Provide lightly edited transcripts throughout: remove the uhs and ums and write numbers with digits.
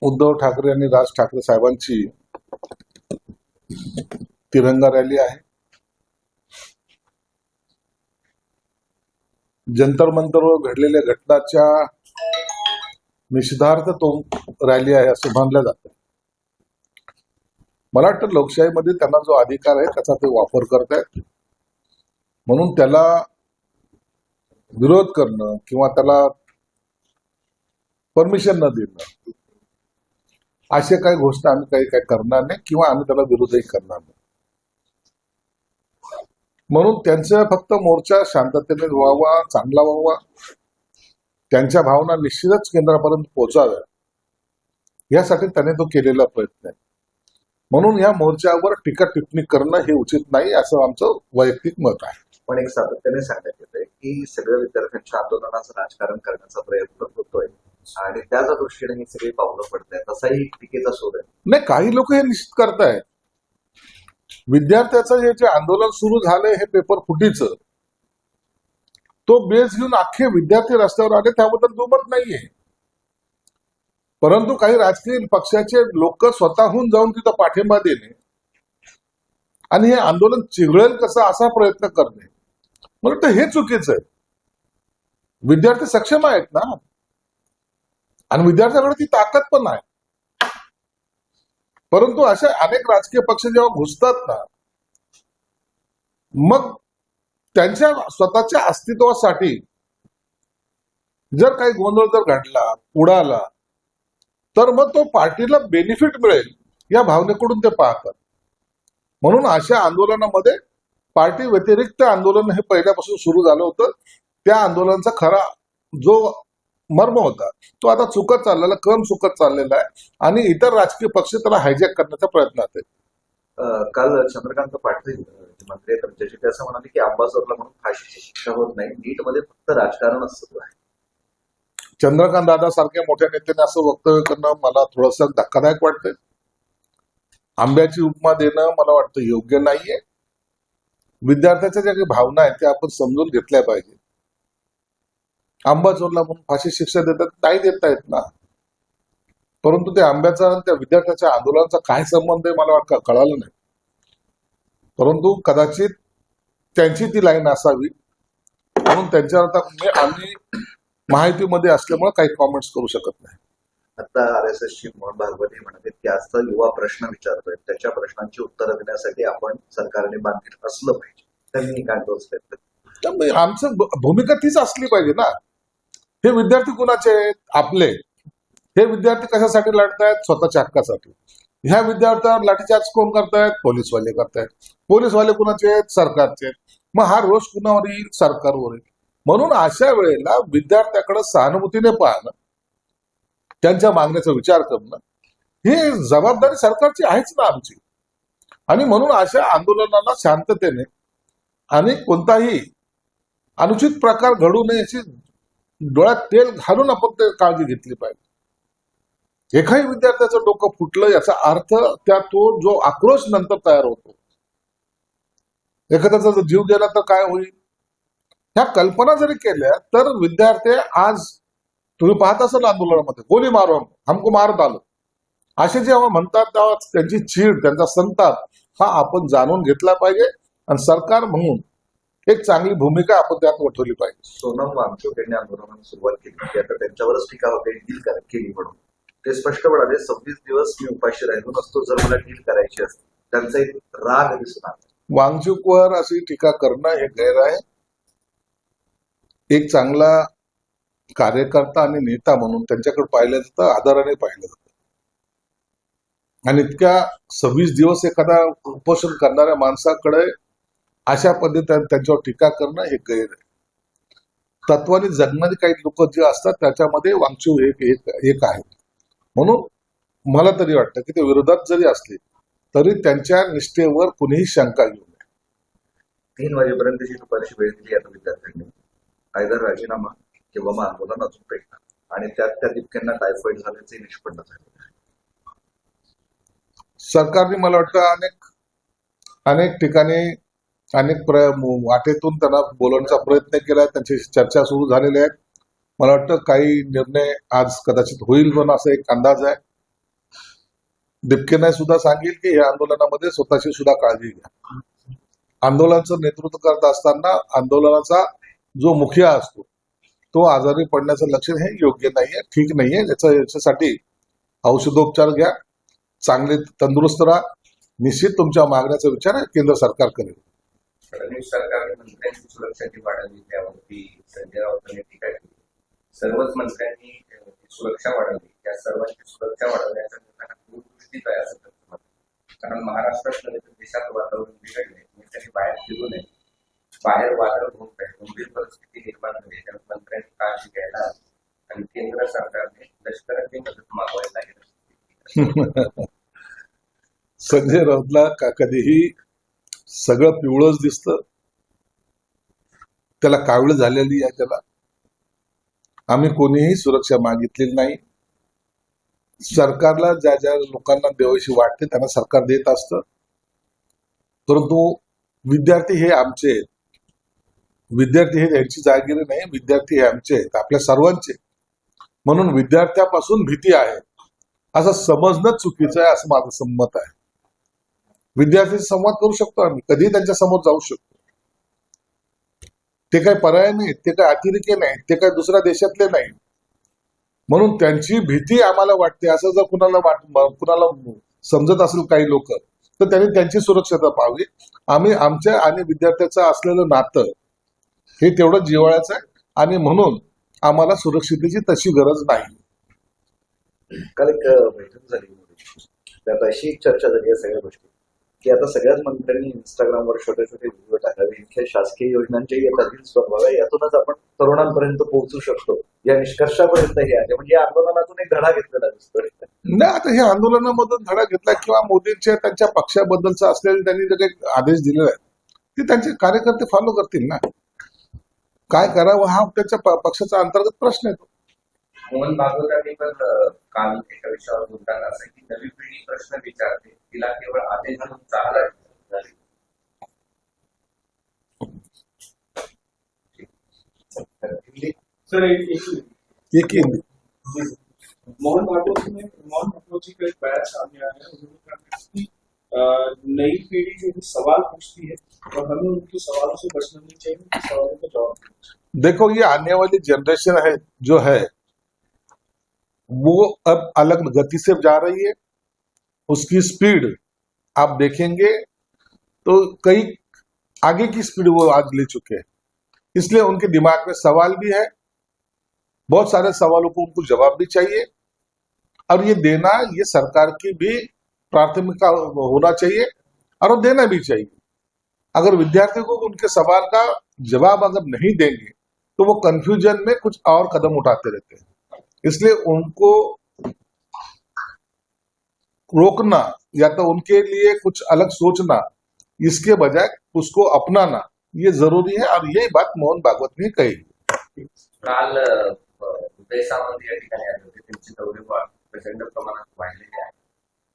उद्धव ठाकरे आणि राज ठाकरे साहेबांची तिरंगा रॅली आहे. जंतर मंतरवर घडलेल्या घटनाच्या निषेधार्थ तो रॅली आहे असं मानलं जातं. मला वाटतं लोकशाहीमध्ये त्यांना जो अधिकार आहे त्याचा ते वापर करतायत, म्हणून त्याला विरोध करणं किंवा त्याला परमिशन न देणं अशा काही गोष्टी आम्ही काही करणार नाही किंवा आम्ही त्याला विरोधही करणार नाही. म्हणून त्यांचा फक्त मोर्चा शांततेने व्हावा, चांगला व्हावा, त्यांच्या भावना निश्चितच केंद्रापर्यंत पोहोचाव्या यासाठी त्याने तो केलेला प्रयत्न आहे. म्हणून या मोर्चावर टीका टिप्पणी करणं हे उचित नाही असं आमचं वैयक्तिक मत आहे. पण एक सातत्याने सांगण्यात येतंय की सगळ्या विद्यार्थ्यांच्या आंदोलनाचं राजकारण करण्याचा प्रयत्न होतोय आणि त्याच दृष्टीने ही सगळी पावलं पडत आहेत, असाही टीकेचा सूर आहे. नाही, काही लोक हे निश्चित करतायत विद्यार्थ्याचं जे आंदोलन सुरू झालंय हे पेपर फुटीचं, तो बेस घेऊन अख्खे विद्यार्थी रस्त्यावर आले त्याबद्दल दुमत नाहीये. परंतु काही राजकीय पक्षाचे लोक स्वतःहून जाऊन तिथं पाठिंबा देणे आणि हे आंदोलन चिघळेल कसं असा प्रयत्न करणे, मला वाटतं हे चुकीचं आहे. विद्यार्थी सक्षम आहेत ना, आणि विद्यार्थ्याकडे ती ताकद पण आहे. परंतु अशा अनेक राजकीय पक्ष जेव्हा घुसतात ना, मग त्यांच्या स्वतःच्या अस्तित्वासाठी जर काही गोंधळ जर घडला, उडाला, तर मग तो पार्टीला बेनिफिट मिळेल या भावनेकडून ते पाहतात. म्हणून अशा आंदोलनामध्ये पार्टी व्यतिरिक्त आंदोलन हे पहिल्यापासून सुरू झालं होतं. त्या आंदोलनाचा खरा जो मर्म होता तो आता चुकत चाललेला, क्रम चुकत चाललेला आहे आणि इतर राजकीय पक्ष त्याला हायजॅक करण्याच्या प्रयत्नात आहेत. काल चंद्रकांत पाटील मंत्री आहेत त्यांच्याशी ते असं म्हणाले की अंबाजोरला म्हणून फाशीची शिक्षा होत नाही, नीटमध्ये फक्त राजकारणच सुरू आहे. चंद्रकांत दादा सारख्या मोठ्या नेत्याने असं वक्तव्य करणं मला थोडंसं धक्कादायक वाटतंय. आंब्याची उपमा देणं मला वाटतं योग्य नाहीये. विद्यार्थ्याच्या ज्या काही भावना आहेत त्या आपण समजून घेतल्या पाहिजे. आंबा चोरला म्हणून फाशी शिक्षा देतात, नाही देता येत ना. परंतु त्या आंब्याचा आणि त्या विद्यार्थ्याच्या आंदोलनाचा काय संबंध आहे मला वाटतं कळालं नाही. परंतु कदाचित त्यांची ती लाईन असावी म्हणून त्यांच्यावर आता आम्ही माहितीमध्ये असल्यामुळे काही कॉमेंट्स करू शकत नाही. आता RSSची मोहन भागवत हे म्हणतात की आजचा युवा प्रश्न विचारतोय, त्याच्या प्रश्नांची उत्तरं देण्यासाठी आपण सरकारने बांधील असलं पाहिजे. त्यांनी काय दोष आमचं भूमिका तीच असली पाहिजे ना. हे विद्यार्थी कुणाचे आहेत? आपले. हे विद्यार्थी कशासाठी लढतायत? स्वतःच्या हक्कासाठी. ह्या विद्यार्थ्यांवर लाठीचार्ज कोण करतायत? पोलीसवाले करतायत. पोलीसवाले कुणाचे आहेत? सरकारचे. मग हा रोष कुणावर येईल? सरकारवर येईल. म्हणून अशा वेळेला विद्यार्थ्याकडे सहानुभूतीने पाहणं, त्यांच्या मागण्याचा विचार करणं ही जबाबदारी सरकारची आहेच ना आमची. आणि म्हणून अशा आंदोलनाला शांततेने आणि कोणताही अनुचित प्रकार घडू नये याची डोळ्यात तेल घालून आपण ते काळजी घेतली पाहिजे. एकाही विद्यार्थ्याचं डोकं फुटलं याचा अर्थ त्या तो जो आक्रोश नंतर तयार होतो, एखाद्याचा जर जीव गेला तर काय होईल, ह्या कल्पना जरी केल्या तर विद्यार्थी आज तुम्ही पाहत असाल आंदोलनामध्ये गोली मारो हमको मारत आलो असे जेव्हा म्हणतात तेव्हा त्यांची चीड, त्यांचा संताप हा आपण जाणून घेतला पाहिजे आणि सरकार म्हणून एक चांगली भूमिका आपण त्यात वठवली पाहिजे. सोनम वांगचुक यांनी आंदोलनाला सुरुवात केली, आता त्यांच्यावरच टीका होते डील केली म्हणून. ते स्पष्ट म्हणाले 26 दिवस मी उपाशी राहिलो नसतो जर मला डील करायची असती. त्यांचा एक राग दिसून आला. वांगचुकवर अशी टीका करणं हे गैर आहे. एक चांगला कार्यकर्ता आणि नेता म्हणून त्यांच्याकडे पाहिलं जातं, आदराने पाहिलं जातं. आणि इतक्या 26 दिवस एखादा उपोषण करणाऱ्या माणसाकडे अशा पद्धतीने त्यांच्यावर टीका करणं हे गैर आहे. तत्वाने जगणारी काही लोक जे असतात त्याच्यामध्ये वांगचूक एक आहे. म्हणून मला तरी वाटतं की ते विरोधात जरी असले तरी त्यांच्या निष्ठेवर कुणीही शंका घेऊ नये. 3 वाजेपर्यंतची दुपारची वेळ दिली आता विद्यार्थ्यांनी. आयदर राजीनामा किंवा मग आंदोलन अजून पेटणार आणि त्यात त्या इतक्यांना टायफॉइड झाल्याचे निष्पन्न झाले. सरकारने मला वाटतं अनेक ठिकाणी अनेक वाटेतून त्यांना बोलवण्याचा प्रयत्न केला. त्यांची चर्चा सुरू झालेल्या आहेत. मला वाटतं काही निर्णय आज कदाचित होईल पण असा एक अंदाज आहे. डिपकेने सुद्धा सांगेल की या आंदोलनामध्ये स्वतःची सुद्धा काळजी घ्या. आंदोलनाचं नेतृत्व करत असताना आंदोलनाचा जो मुखिया असतो तो आजारी पडण्याचं लक्षण हे योग्य नाहीये, ठीक नाहीये. याच्यासाठी औषधोपचार घ्या, चांगले तंदुरुस्त राहा. निश्चित तुमच्या मागण्याचा विचार केंद्र सरकार करेल. फडणवीस सरकारने मंत्र्यांची सुरक्षा जी वाढवली त्यावरती संजय राऊतांनी टीका केली. सर्वच मंत्र्यांनी सुरक्षा वाढवली, त्या सर्वांची सुरक्षा वाढवण्याचा निर्णय दूरदृष्टीचा आहे असं त्यांचं मत आहे. कारण महाराष्ट्रात नव्हे तर देशात वातावरण बिघडले, त्यांनी बाहेर फिरू नये, बाहेर वादळ होऊ नये, गंभीर परिस्थिती निर्माण झाली, त्यामुळे मंत्र्यांनी काळजी घ्यायला आणि केंद्र सरकारने लष्कराची मदत मागवायला लागेल. संजय राऊतला कधीही सगळं पिवळंच दिसतं, त्याला कावीळ झालेली आहे. त्याला आम्ही कोणीही सुरक्षा मागितलेली नाही. सरकारला ज्या ज्या लोकांना देवाशी वाटते त्यांना सरकार देत असतं. परंतु विद्यार्थी हे आमचे आहेत, विद्यार्थी हे त्यांची जागिरी नाही, विद्यार्थी हे आमचे आहेत, आपल्या सर्वांचे. म्हणून विद्यार्थ्यापासून भीती आहे असं समजणं चुकीचं आहे असं माझं संमत आहे. विद्यार्थ्यांशी संवाद करू शकतो आम्ही, कधीही त्यांच्या समोर जाऊ शकतो. ते काही पर्याय नाहीत, ते काही अतिरेकी नाहीत, ते काही दुसऱ्या देशातले नाहीत. म्हणून त्यांची भीती आम्हाला वाटते असं जर कुणाला समजत असेल काही लोक, तर त्यांनी त्यांची सुरक्षता पाहावी. आम्ही आमच्या आणि विद्यार्थ्याचं असलेलं नातं हे तेवढं जिव्हाळ्याचं आहे आणि म्हणून आम्हाला सुरक्षितेची तशी गरज नाही. काल एक बैठक झाली, त्यात अशी एक चर्चा झाली या सगळ्या गोष्टी की आता सगळ्याच मंत्र्यांनी इंस्टाग्रामवर छोटे छोटे व्हिडिओ टाकावे, इथल्या शासकीय योजनांच्याही आता रील्स बनवाव्या, यातूनच आपण तरुणांपर्यंत पोहोचू शकतो या निष्कर्षापर्यंत हे आले. म्हणजे या आंदोलनातून एक धडा घेतलेला दिसतोय. नाही, आता हे आंदोलनामधून धडा घेतला किंवा मोदींच्या त्यांच्या पक्षाबद्दलचा असलेले त्यांनी जे काही आदेश दिलेला आहे ते त्यांचे कार्यकर्ते फॉलो करतील ना. काय करावं हा त्यांच्या पक्षाचा अंतर्गत प्रश्न आहे. मोहन भागवतांनी पण काल एका विषयावर बोलताना असं की नवी पिढी प्रश्न विचारते, तिला केवळ आदेश देऊन चालणार नाही. सर एक मोहन भागवत जी का एक बयान सामने आया है, उन्होंने कहा कि नई पीढ़ी जो है सवाल पूछती है और हमें उनके सवालों से बचना नहीं चाहिए, उनके सवालों का जवाब देना चाहिए। देखो, ये आने वाली जनरेशन है जो है वो अब अलग गति से जा रही है. उसकी स्पीड आप देखेंगे तो कई आगे की स्पीड वो आज ले चुके हैं. इसलिए उनके दिमाग में सवाल भी है, बहुत सारे सवालों को उनको जवाब भी चाहिए और ये देना ये सरकार की भी प्राथमिकता होना चाहिए और वो देना भी चाहिए. अगर विद्यार्थी को उनके सवाल का जवाब अगर नहीं देंगे तो वो कंफ्यूजन में कुछ और कदम उठाते रहते हैं. इसलिए उनको रोकना या तो उनके लिए कुछ अलग सोचना, इसके बजाय उसको अपनाना ये जरूरी है और यही बात मोहन भागवत ने कही. काल उदय सामंत या ठिकाणी आले होते, त्यांचे दौरे प्रचंड प्रमाणात वाढलेले आहेत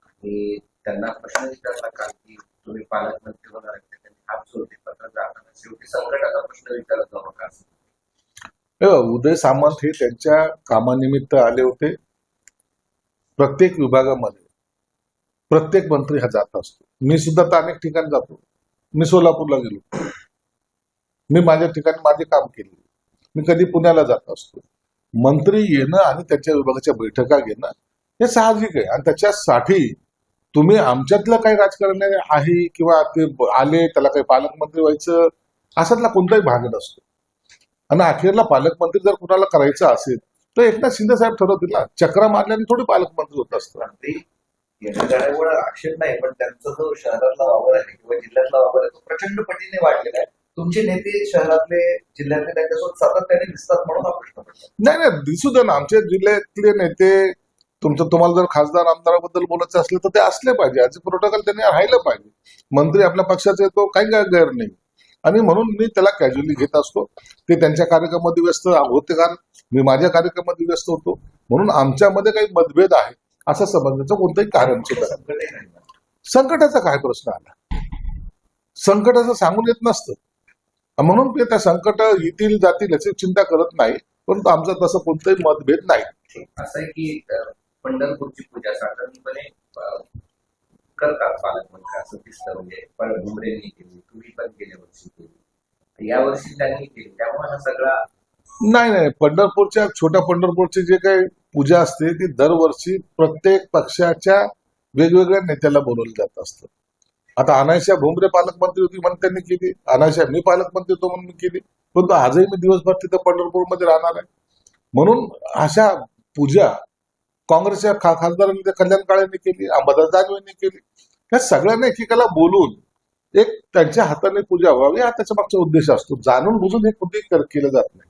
आणि त्यांना प्रश्न विचारला काल की तुम्ही पालकमंत्री होणार आहेत, त्यांनी हात जोडले, पत्र जाताना शेवटी संकटाचा प्रश्न विचारत जाऊ नका असं. उदय सामंत हे त्यांच्या कामानिमित्त आले होते. प्रत्येक विभागामध्ये प्रत्येक मंत्री हा जात असतो. मी सुद्धा तर अनेक ठिकाणी जातो. मी सोलापूरला गेलो, मी माझ्या ठिकाणी माझे काम केले. मी कधी पुण्याला जात असतो. मंत्री येणं आणि त्याच्या विभागाच्या बैठका घेणं हे साहजिक आहे आणि त्याच्यासाठी तुम्ही आमच्यातलं काही राजकारण आहे किंवा ते आले त्याला काही पालकमंत्री व्हायचं असातला कोणताही भाग नसतो. आणि अखेरला पालकमंत्री जर कुणाला करायचं असेल तर एकनाथ शिंदे साहेब ठरवतील ना. चक्रा मारल्याने थोडी पालकमंत्री होत असतं. मंत्री येण्या जाण्यामुळे आक्षेप नाही, पण त्यांचा जो शहरातला वावर आहे किंवा जिल्ह्यातला वावर आहे तो प्रचंड पटीने वाढलेला आहे. तुमचे नेते शहरातले जिल्ह्यातले त्यांच्यासोबत सातत्याने दिसतात म्हणून हा प्रश्न पडतो. नाही, दिसू दे ना. आमच्या जिल्ह्यातले नेते तुम्हाला जर खासदार आमदाराबद्दल बोलायचं असलं तर ते असले पाहिजे. याचे प्रोटोकॉल त्यांनी राहिलं पाहिजे. मंत्री आपल्या पक्षाचे तो काही गैर नाही आणि म्हणून मी त्याला कॅज्युअली घेत असतो. ते त्यांच्या कार्यक्रमामध्ये व्यस्त होते, कारण मी माझ्या कार्यक्रमामध्ये व्यस्त होतो. म्हणून आमच्यामध्ये काही मतभेद आहे असं समजण्याचं कोणतंही कारण सुद्धा नाही. संकटाचा काय प्रश्न आला? संकटाचं सांगून येत नसतं. म्हणून मी त्या संकट येतील जातील याची चिंता करत नाही. परंतु आमचा तसं कोणताही मतभेद नाही. असं आहे की पंढरपूरची पूजा साधारणपणे करतात पालकमंत्री असं दिसतं. म्हणजे पण भुमरेंनी केली, तुम्ही पण गेल्या वर्षी केली, यावर्षी त्यांनी केली, त्यामुळे हा सगळा नाही, पंढरपूरच्या छोट्या पंढरपूरची जे काही पूजा असते ती दरवर्षी प्रत्येक पक्षाच्या वेगवेगळ्या नेत्याला बोलवलं जात असतं. आता अनायशा भुमरे पालकमंत्री होती म्हणून त्यांनी केली, अनायशा मी पालकमंत्री होतो म्हणून मी केली, परंतु आजही मी दिवसभर तिथं पंढरपूरमध्ये राहणार आहे. म्हणून अशा पूजा काँग्रेसच्या खासदारांनी कल्याण काळेंनी केली, अंबादास दानवेंनी केली. ह्या सगळ्यांना एकेकाला बोलून एक त्यांच्या हाताने पूजा व्हावी हा त्याच्या मागचा उद्देश असतो. जाणून बुजून हे कुठेही केलं जात नाही.